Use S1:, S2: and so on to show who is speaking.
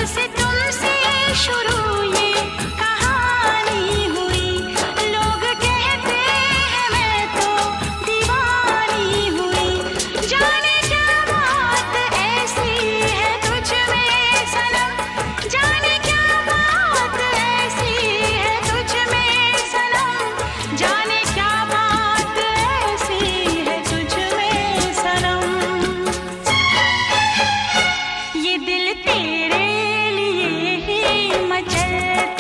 S1: से तुमसे शुरू ये कहानी हुई। लोग कहते हैं मैं तो दीवानी हुई। जाने क्या बात ऐसी है तुझ में सनम, जाने क्या बात ऐसी है तुझ में सनम, जाने क्या बात ऐसी है तुझ में सनम। ये दिल तेरे लिए ही मचलता